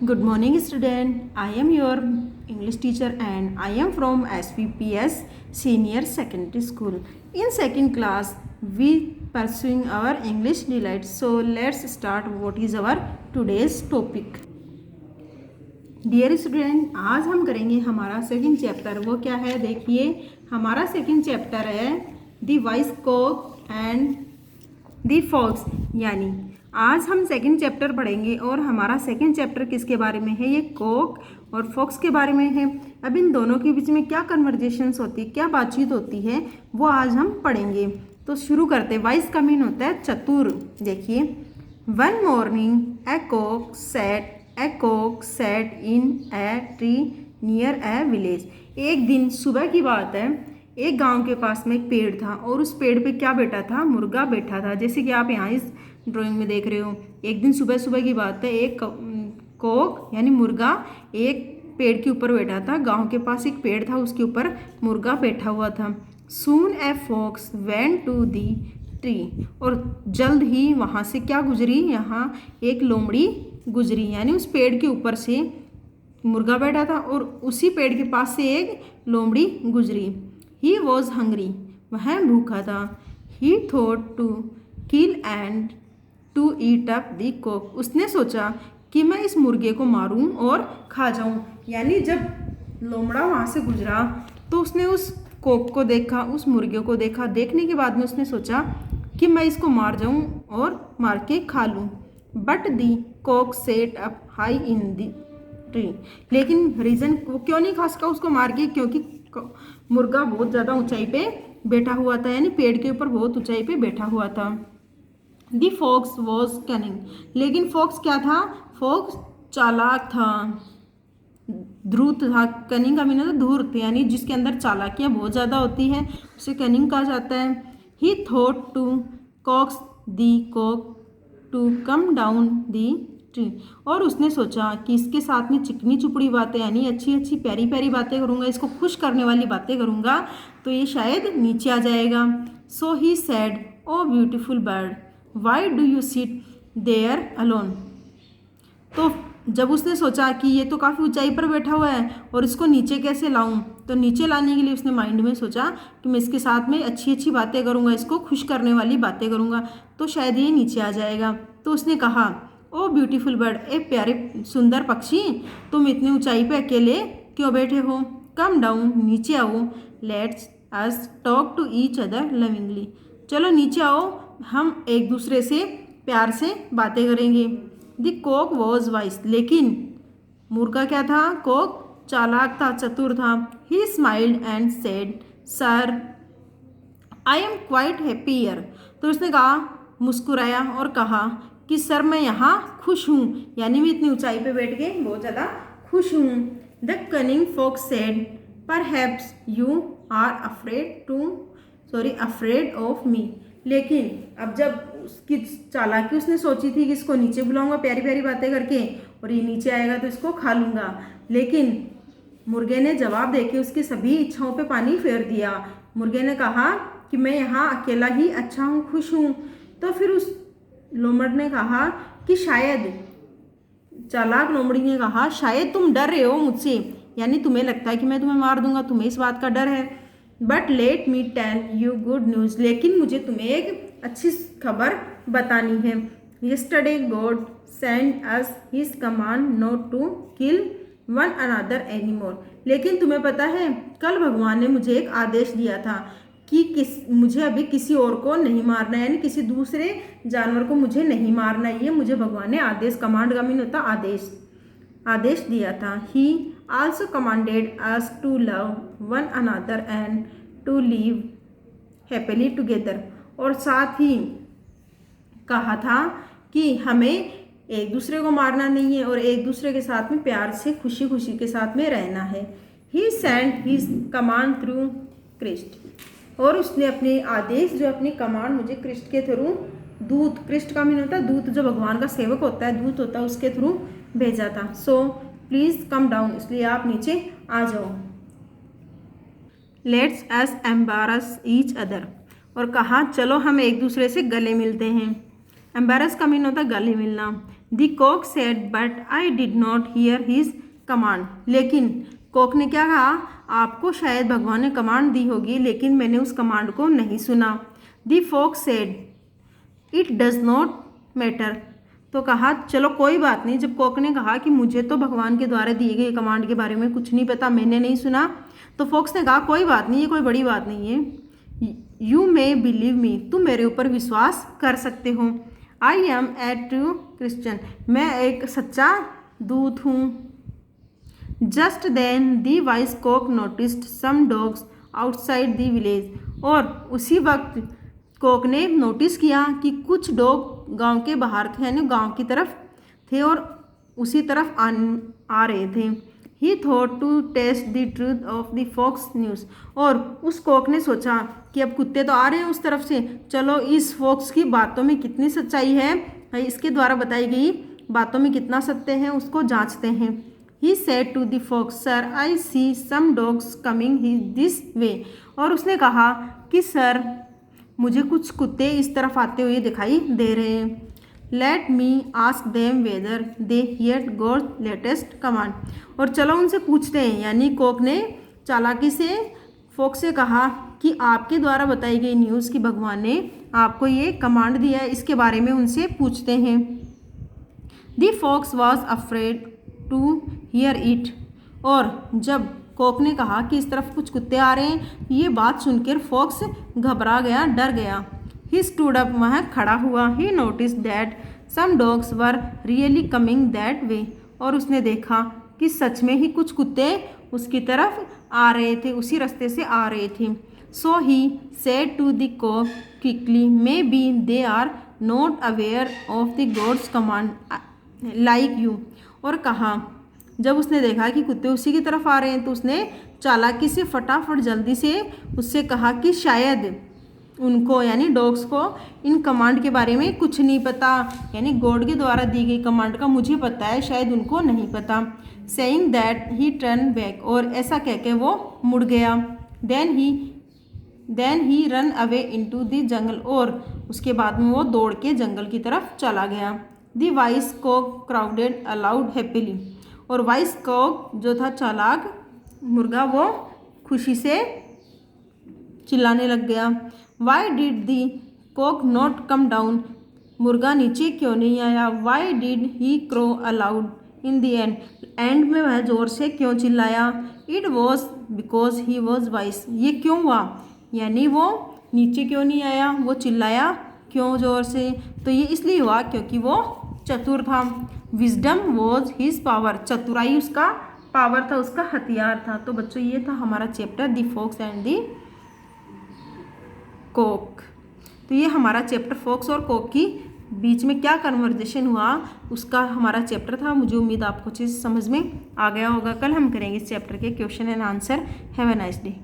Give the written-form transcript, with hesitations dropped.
Good morning, student. I am your English teacher and I am from SVPS Senior Secondary School. In second class, we pursuing our English delight. So let's start. What is our today's topic? Dear student, आज हम करेंगे हमारा second chapter. वो क्या है देखिए, हमारा second chapter है the wise cock and the fox. यानी आज हम सेकंड चैप्टर पढ़ेंगे और हमारा सेकंड चैप्टर किसके बारे में है, ये कॉक और फॉक्स के बारे में है। अब इन दोनों के बीच में क्या कन्वर्जेशंस होती है, क्या बातचीत होती है, वो आज हम पढ़ेंगे। तो शुरू करते हैं। वॉइस का मीन होता है चतुर। देखिए, one morning a cock sat in a tree near a village. एक दिन सुबह की बात है, एक गांव के पास में एक पेड़ था और उस पेड़ पे क्या बैठा था, मुर्गा बैठा था। जैसे कि आप यहाँ इस ड्राइंग में देख रहे हो। एक दिन सुबह सुबह की बात है, एक कॉक यानी मुर्गा एक पेड़ के ऊपर बैठा था। गांव के पास एक पेड़ था, उसके ऊपर मुर्गा बैठा हुआ था। Soon a fox went to the tree. और जल्द ही वहाँ से क्या गुजरी, यहाँ एक लोमड़ी गुजरी। यानी उस पेड़ के ऊपर से मुर्गा बैठा था और उसी पेड़ के पास से एक लोमड़ी गुजरी। ही वॉज हंग्री, वह भूखा था। He thought to kill and to eat up the cock. उसने सोचा कि मैं इस मुर्गे को मारूं और खा जाऊं। यानी जब लोमड़ा वहाँ से गुजरा तो उसने उस कॉक को देखा, उस मुर्गे को देखा। देखने के बाद में उसने सोचा कि मैं इसको मार जाऊं और मार के खा लूं। But the cock sat up high in the tree. लेकिन रीज़न वो क्यों नहीं खा सका उसको मार के, क्योंकि मुर्गा बहुत ज़्यादा ऊंचाई पे बैठा हुआ था। यानी पेड़ के ऊपर बहुत ऊंचाई पे बैठा हुआ था। दी फॉक्स वॉज कनिंग। लेकिन फॉक्स क्या था, फॉक्स चालाक था, धूर्त था। कनिंग का मीन होता है धूर्त, यानी जिसके अंदर चालाकियाँ बहुत ज़्यादा होती है उसे कनिंग कहा जाता है। He thought to coax the cock to come down the tree. और उसने सोचा कि इसके साथ में चिकनी चुपड़ी बातें, यानी अच्छी अच्छी प्यारी प्यारी बातें करूँगा, इसको खुश करने वाली बातें करूँगा तो ये शायद नीचे आ जाएगा। So he said, oh beautiful bird, why do you sit there alone. तो जब उसने सोचा कि ये तो काफ़ी ऊंचाई पर बैठा हुआ है और इसको नीचे कैसे लाऊं, तो नीचे लाने के लिए उसने माइंड में सोचा कि मैं इसके साथ में अच्छी अच्छी बातें करूंगा, इसको खुश करने वाली बातें करूंगा तो शायद ये नीचे आ जाएगा। तो उसने कहा, ओ ब्यूटीफुल बर्ड, ए प्यारे सुंदर पक्षी, तुम इतनी ऊंचाई पे अकेले क्यों बैठे हो, कम डाउन, नीचे आओ, let's us talk to each other lovingly. चलो नीचे आओ, हम एक दूसरे से प्यार से बातें करेंगे। The cock was wise. लेकिन मुर्गा क्या था, कॉक चालाक था, चतुर था। He smiled and said, sir I am quite happy here. तो उसने कहा, मुस्कुराया और कहा कि सर मैं यहाँ खुश हूँ। यानी मैं इतनी ऊंचाई पे बैठ के बहुत ज़्यादा खुश हूँ। The cunning fox said, perhaps you are afraid of me. लेकिन अब जब उसकी चालाकी उसने सोची थी कि इसको नीचे बुलाऊंगा प्यारी प्यारी बातें करके और ये नीचे आएगा तो इसको खा लूँगा, लेकिन मुर्गे ने जवाब देके उसकी सभी इच्छाओं पे पानी फेर दिया। मुर्गे ने कहा कि मैं यहाँ अकेला ही अच्छा हूँ, खुश हूँ। तो फिर उस लोमड़ ने कहा कि शायद, चालाक लोमड़ी ने कहा, शायद तुम डर रहे हो मुझसे, यानी तुम्हें लगता है कि मैं तुम्हें मार दूंगा, तुम्हें इस बात का डर है। But let me tell you good news. लेकिन मुझे तुम्हें एक अच्छी खबर बतानी है। Yesterday God send us his command not to kill one another anymore. लेकिन तुम्हें पता है, कल भगवान ने मुझे एक आदेश दिया था कि मुझे अभी किसी और को नहीं मारना, यानी किसी दूसरे जानवर को मुझे नहीं मारना। ये मुझे भगवान ने आदेश, कमांड का मीन होता आदेश दिया था। He also commanded us to love one another and to live happily together. और साथ ही कहा था कि हमें एक दूसरे को मारना नहीं है और एक दूसरे के साथ में प्यार से खुशी खुशी के साथ में रहना है। He send his command through Christ. और उसने अपने आदेश, जो अपनी कमांड मुझे क्रिस्ट के थ्रू, दूत, क्रिस्ट का मीन होता है दूत, जो भगवान का सेवक होता है, दूत होता है, उसके थ्रू भेजा था। सो प्लीज़ कम डाउन, इसलिए आप नीचे आ जाओ। Let's us embarrass each other. और कहा चलो हम एक दूसरे से गले मिलते हैं। एम्बेरस का मीन होता है गले मिलना। The cock said but I did not hear his command. लेकिन कॉक ने क्या कहा, आपको शायद भगवान ने कमांड दी होगी लेकिन मैंने उस कमांड को नहीं सुना। The fox said it does not matter. तो कहा चलो कोई बात नहीं। जब कॉक ने कहा कि मुझे तो भगवान के द्वारा दिए गए कमांड के बारे में कुछ नहीं पता, मैंने नहीं सुना, तो फॉक्स ने कहा कोई बात नहीं, ये कोई बड़ी बात नहीं है। यू मे बिलीव मी, तुम मेरे ऊपर विश्वास कर सकते हो। I am a true Christian, मैं एक सच्चा दूत हूँ। Just then the wise cock noticed some dogs outside the village. और उसी वक्त कॉक ने नोटिस किया कि कुछ डॉग गांव के बाहर थे, यानी गांव की तरफ थे और उसी तरफ आ रहे थे। He thought to test the truth of the fox news. और उस कॉक ने सोचा कि अब कुत्ते तो आ रहे हैं उस तरफ से, चलो इस फॉक्स की बातों में कितनी सच्चाई है, इसके द्वारा बताई गई बातों में कितना सत्य है, उसको जांचते हैं। He said to the fox sir I see some dogs coming this way. और उसने कहा कि सर मुझे कुछ कुत्ते इस तरफ आते हुए दिखाई दे रहे हैं। Let me ask them whether they hear God latest command. और चलो उनसे पूछते हैं, यानी कॉक ने चालाकी से फॉक्स से कहा कि आपके द्वारा बताई गई न्यूज़ की भगवान ने आपको ये कमांड दिया है, इसके बारे में उनसे पूछते हैं। The fox was afraid to hear it. और जब कॉक ने कहा कि इस तरफ कुछ कुत्ते आ रहे हैं, ये बात सुनकर फॉक्स घबरा गया, डर गया। ही स्टूड अप, वह खड़ा हुआ। He notice that some dogs were really coming that way. और उसने देखा कि सच में ही कुछ कुत्ते उसकी तरफ आ रहे थे, उसी रास्ते से आ रहे थे। So he said to the cock quickly may be they are not aware of the God's command like you. और कहा जब उसने देखा कि कुत्ते उसी की तरफ आ रहे हैं तो उसने चालाकी से फटाफट जल्दी से उससे कहा कि शायद उनको, यानी डॉग्स को, इन कमांड के बारे में कुछ नहीं पता, यानी गॉड के द्वारा दी गई कमांड का मुझे पता है, शायद उनको नहीं पता। Saying that he turn back. और ऐसा कह के वो मुड़ गया। Then he run away into the jungle. और उसके बाद में वो दौड़ के जंगल की तरफ चला गया। The wise cock crowded aloud happily. और वाइस कॉक जो था चालाक मुर्गा, वो खुशी से चिल्लाने लग गया। Why did the cock not come down. मुर्गा नीचे क्यों नहीं आया। Why did he crow aloud in the end. End में वह ज़ोर से क्यों चिल्लाया। It was because he was wise. ये क्यों हुआ, यानी वो नीचे क्यों नहीं आया, वो चिल्लाया क्यों ज़ोर से, तो ये इसलिए हुआ क्योंकि वो चतुर था। Wisdom was his power. चतुराई उसका पावर था, उसका हथियार था। तो बच्चों ये था हमारा chapter the fox and the cock. तो ये हमारा चैप्टर फॉक्स और कॉक की बीच में क्या कन्वर्जेशन हुआ उसका हमारा चैप्टर था। मुझे उम्मीद आपको चीज़ समझ में आ गया होगा। कल हम करेंगे इस चैप्टर के question and answer. Have a nice day.